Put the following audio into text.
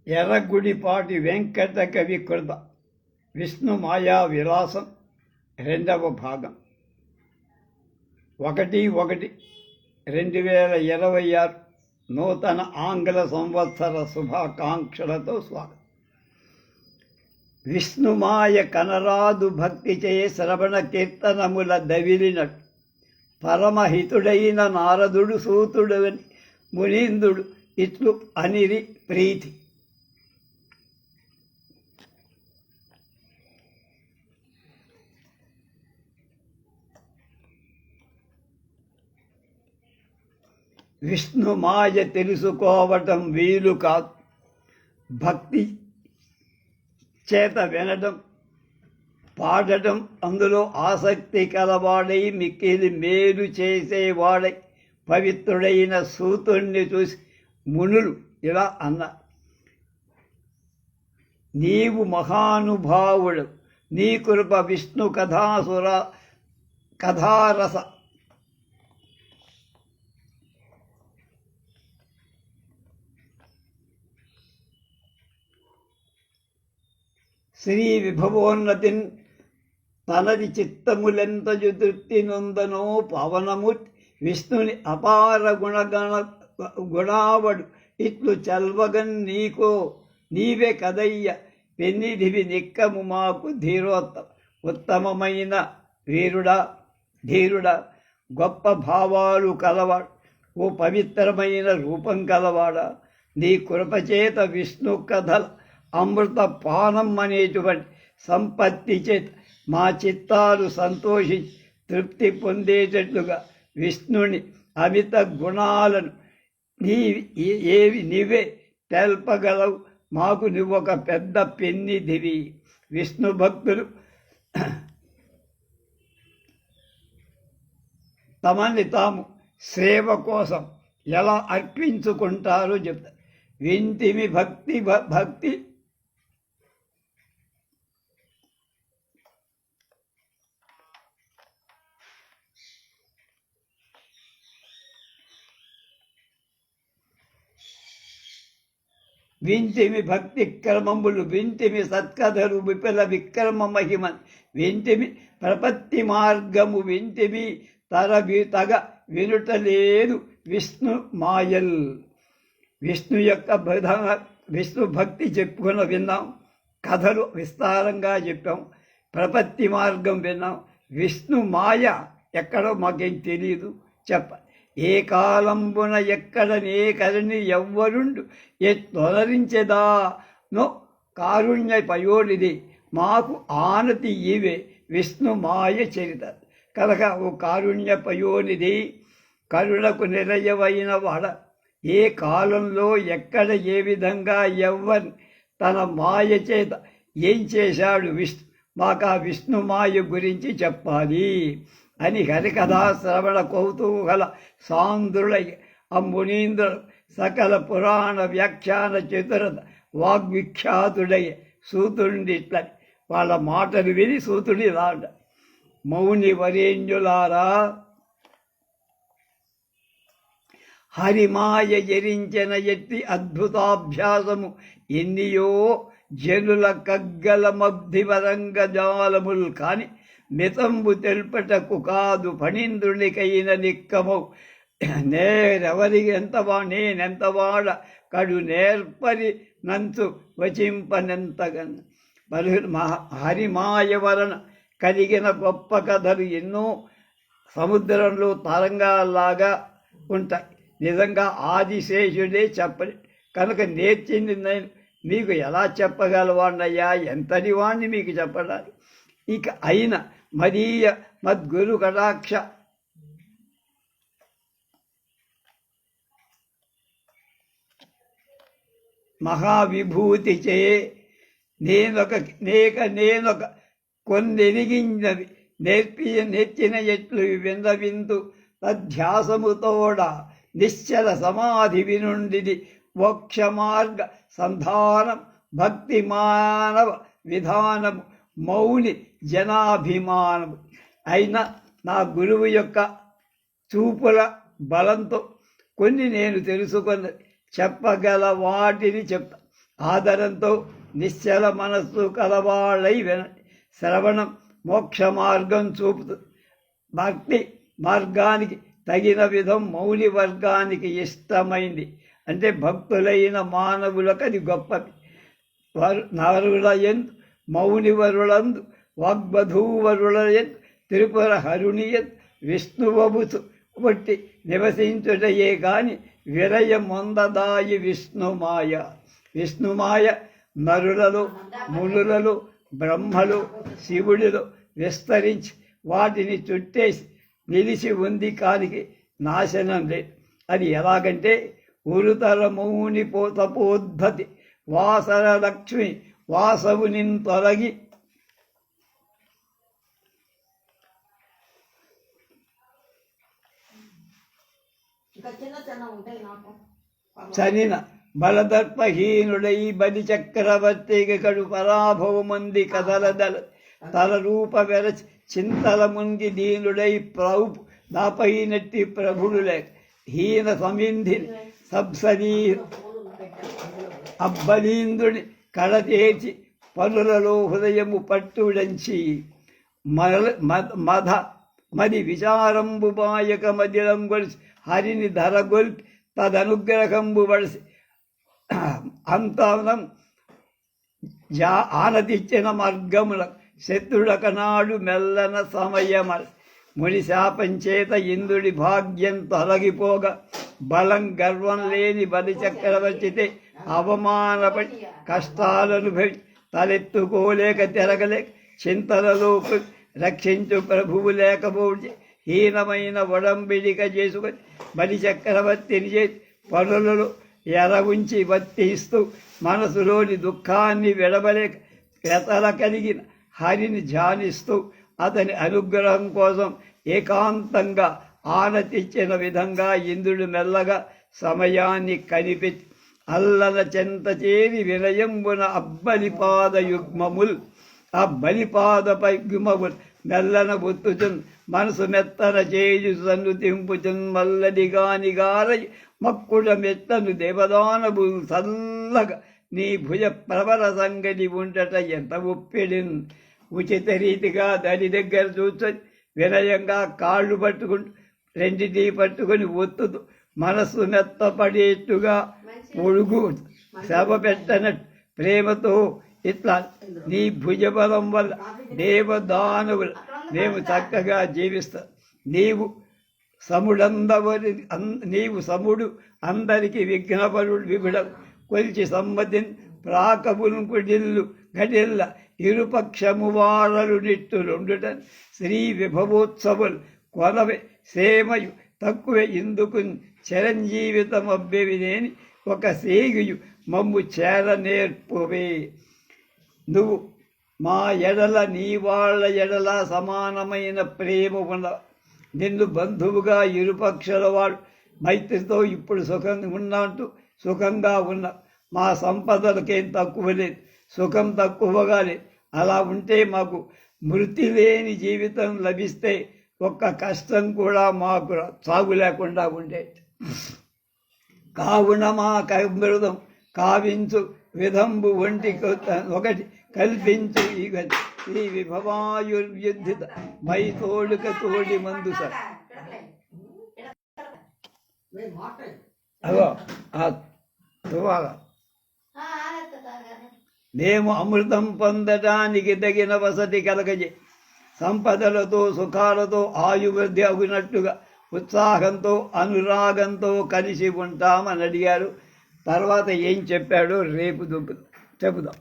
ఎర్రగుడిపాటి వెంకట కవి కృత విష్ణు మాయా విలాసం 2వ భాగం 1/1/2026 నూతన ఆంగ్ల సంవత్సర శుభాకాంక్షలతో స్వాగతం. విష్ణుమాయ కనరాదు భక్తిచే శ్రవణ కీర్తనముల దవిలినట్టు పరమహితుడైన నారదుడు సూతుడని మునీంద్రుడు ఇట్లు అనిరి ప్రీతి. విష్ణుమాయ తెలుసుకోవటం వీలు కాదు. భక్తి చేత వినడం, పాడటం, అందులో ఆసక్తి కలవాడై మిక్కిలి మేలు చేసేవాడై పవిత్రుడైన సూతుణ్ణి చూసి మునులు ఇలా అన్నారు: నీవు మహానుభావుడు, నీ కృప విష్ణు కథారస శ్రీ విభవోన్నతిన్ తనది చిత్తములెంతయు తృప్తి నొందనో పవనమూర్తి విష్ణుని అపార గుణావడు ఇట్లు చల్వగన్ నీవే కదయ్య పెన్నిధివి నిక్కము మాకు ధీరోత్తమ. ఉత్తమమైన వీరుడా, ధీరుడా, గొప్ప భావాలు కలవాడు, ఓ పవిత్రమైన రూపం కలవాడా, నీ కృపచేత విష్ణు కథల అమృత పానం అనేటువంటి సంపత్తి చేత మా చిత్తాలు సంతోషించి తృప్తి పొందేటట్లుగా విష్ణుని అమిత గుణాలను నీవే తెల్పగలవు. మాకు నువ్వొక పెద్ద పెన్నిధివి. విష్ణు భక్తులు తమని తాము సేవ కోసం ఎలా అర్పించుకుంటారో చెప్తారు. వింటిమి భక్తి వింటిమి భక్తి క్రమములు, వింటిమి సత్కథలు, విపుల విక్రమ మహిమన్, వింటిమి ప్రపత్తి మార్గము, వింటిమి తగ వినుటలేదు విష్ణు మాయల్. విష్ణు యొక్క విష్ణు భక్తి చెప్పుకుని విన్నాం, కథలు విస్తారంగా చెప్పాం, ప్రపత్తి మార్గం విన్నాం. విష్ణు మాయ ఎక్కడో మాకేం తెలియదు చెప్ప. ఏ కాలంబున ఎక్కడనే కరణి ఎవ్వరుండు ఎత్తొలరించెదానో కారుణ్య పయోనిది మాకు ఆనతి ఇవే విష్ణు మాయ చరిత. కనుక ఓ కారుణ్య పయోనిది, కరుణకు నిలయమైన వాడ, ఏ కాలంలో ఎక్కడ ఏ విధంగా ఎవ్వరిని తన మాయ చేత ఏం చేశాడు విష్ణు, మాకు ఆ విష్ణు మాయ గురించి చెప్పాలి అని హరికథా శ్రవణ కౌతూహల సాంద్రులై మునీంద్రుడు సకల పురాణ వ్యాఖ్యాన చతురత వాగ్విఖ్యాతుడై సూతుడిట్లని వాళ్ళ మాటలు విని సూతుడి రాట. మౌని వరేణ్యులారా, హరిమాయ జరించిన ఎట్టి అద్భుతాభ్యాసము ఎన్నియో జనుల కగ్గలమబ్ధివరంగ జాలముల్ కాని మితంబు తెల్పటకు కాదు ఫణీంద్రునికైన నిక్కమౌ. నేనెంతవాడ కడు నేర్పరి నంతు వచింపనెంతగన్. హరిమాయ వలన కలిగిన గొప్ప కథలు ఎన్నో సముద్రంలో తరంగాల్లాగా ఉంటాయి. నిజంగా ఆదిశేషుడే చెప్పని కనుక నేర్చింది నేను మీకు ఎలా చెప్పగలవాణ్ణయ్యా, ఎంతటి వాణ్ణి మీకు చెప్పడానికి. ఇక అయిన మదీయ మద్గురు కటాక్ష మహావిభూతి చే నేనొక కొన్నెరిగినవి నేర్చిన ఎట్లు విందు తధ్యాసముతోడ నిశ్చల సమాధి వినుండిది మోక్ష మార్గ సంధానం భక్తి మానవ విధానము మౌని జనాభిమానము అయిన నా గురువు యొక్క చూపుల బలంతో కొన్ని నేను తెలుసుకున్నది చెప్పగల వాటిని చెప్తా. ఆదరంతో నిశ్చల మనస్సు కలవాళ్ళై శ్రవణం మోక్ష మార్గం చూపుతుంది. భక్తి మార్గానికి తగిన విధం మౌని వర్గానికి ఇష్టమైంది. అంటే భక్తులైన మానవులకు అది గొప్పది. నరులయందు మౌనివరులందు వాగ్వధూవరులయందు త్రిపుర హరునియందు విష్ణువబుసు బట్టి నివసించుటయే కాని విరయమొందదాయి విష్ణుమాయ. విష్ణుమాయ నరులలో మునులలో బ్రహ్మలు శివుడిలో విస్తరించి వాటిని చుట్టేసి నిలిచి ఉంది కానికి నాశనం లేదు. అది ఎలాగంటే ఉరుతర మౌని తపోద్భతి వాసర లక్ష్మి వాసవుని తొలగి చనిన బలదర్పహీనుడై బలి చక్రవర్తికి కడు పరాభవమంది కదలదల తల రూప వెరచి చింతల మునిగి దీనుడై ప్రౌపు దాపైనట్టి ప్రభుడు లేక హీన సమింధిని సబ్సదీ అబ్బలీంద్రుని కడతేచి పనులలో హృదయము పట్టుడంచి మది విచారంబు బాయక మదిలం గొలిసి హరిని ధరగొల్పి తదనుగ్రహంబు వడిసి అంతనం ఆనతిచ్చిన మార్గముల శత్రుడకనాడు మెల్లన సమయమ ముని శాపంచేత ఇంద్రుడి భాగ్యం తొలగిపోగా బలం గర్వం లేని బలి చక్రవర్తితే అవమానపడి కష్టాలనుభవి తలెత్తుకోలేక తిరగలేక చింతలలో రక్షించు ప్రభువు లేకపోతే హీనమైన ఒడంబిడిక చేసుకొని బలి చక్రవర్తిని చేసి పనులలో ఎర ఉంచి వర్తిస్తూ మనసులోని దుఃఖాన్ని విడవలేక వ్యతల కలిగిన హరిని ధ్యానిస్తూ అతని అనుగ్రహం కోసం ఏకాంతంగా ఆనతిచ్చిన విధంగా ఇంద్రుడు మెల్లగా సమయాన్ని కనిపెట్టి అల్లల చెంత చేరి వినయంబున అబ్బలిపాద యుగ్మముల్ ఆ బలిపాదపై గుమముల్ మెల్లన బొత్తుచున్ మనసు మెత్తన చేయుచు సన్నుతింపుచున్ మల్లడిగానిగారై మక్కుడ మెత్తను దేవదానబు చల్లగా నీ భుజ ప్రబల సంగతి ఉండట ఎంత ఒప్పిడిన్. ఉచిత రీతిగా దాని దగ్గర చూసుకొని వినయంగా కాళ్ళు పట్టుకుంటూ రెండిటి పట్టుకొని ఒత్తుతూ మనస్సు మెత్తపడేట్టుగా పొడుగు శవ పెట్టనట్టు ప్రేమతో ఇట్లా నీ భుజబలం వల్ల దేవదానవులు మేము చక్కగా జీవిస్తాం. నీవు సముడు అందరికి విఘ్నపరుడు విగుడం కొలిచి సమ్మతిని ప్రాకబునుకుడిల్లు గడిల్ల ఇరుపక్షము వారలు నిట్టులుండుట శ్రీ విభవోత్సవులు కొలవే సేమయు తక్కువే ఇందుకు చిరంజీవితమబ్బెవినేని ఒక సేగియు మమ్ము చేర నేర్పువే. నువ్వు మా ఎడల నీ వాళ్ళ ఎడల సమానమైన ప్రేమ ఉన్న నిన్ను బంధువుగా ఇరుపక్షల వాడు మైత్రితో ఇప్పుడు సుఖంగా ఉన్న మా సంపదలకేం తక్కువ లేదు, సుఖం తక్కువగా లేదు. అలా ఉంటే మాకు మృతి లేని జీవితం లభిస్తే ఒక్క కష్టం కూడా మాకు సాగు లేకుండా ఉండేది. కావున మా కమృతం కావించు విధంబు ఒకటి కల్పించు ఇక శ్రీ విభవాయుర్యుద్ధిత మై తోడుక తోడి మందు సార్. అగో మేము అమృతం పొందటానికి తగిన వసతి కలగజే సంపదలతో సుఖాలతో ఆయువృద్ధి అగినట్టుగా ఉత్సాహంతో అనురాగంతో కలిసి ఉంటామని అడిగారు. తర్వాత ఏం చెప్పాడో రేపు చెబుదాం.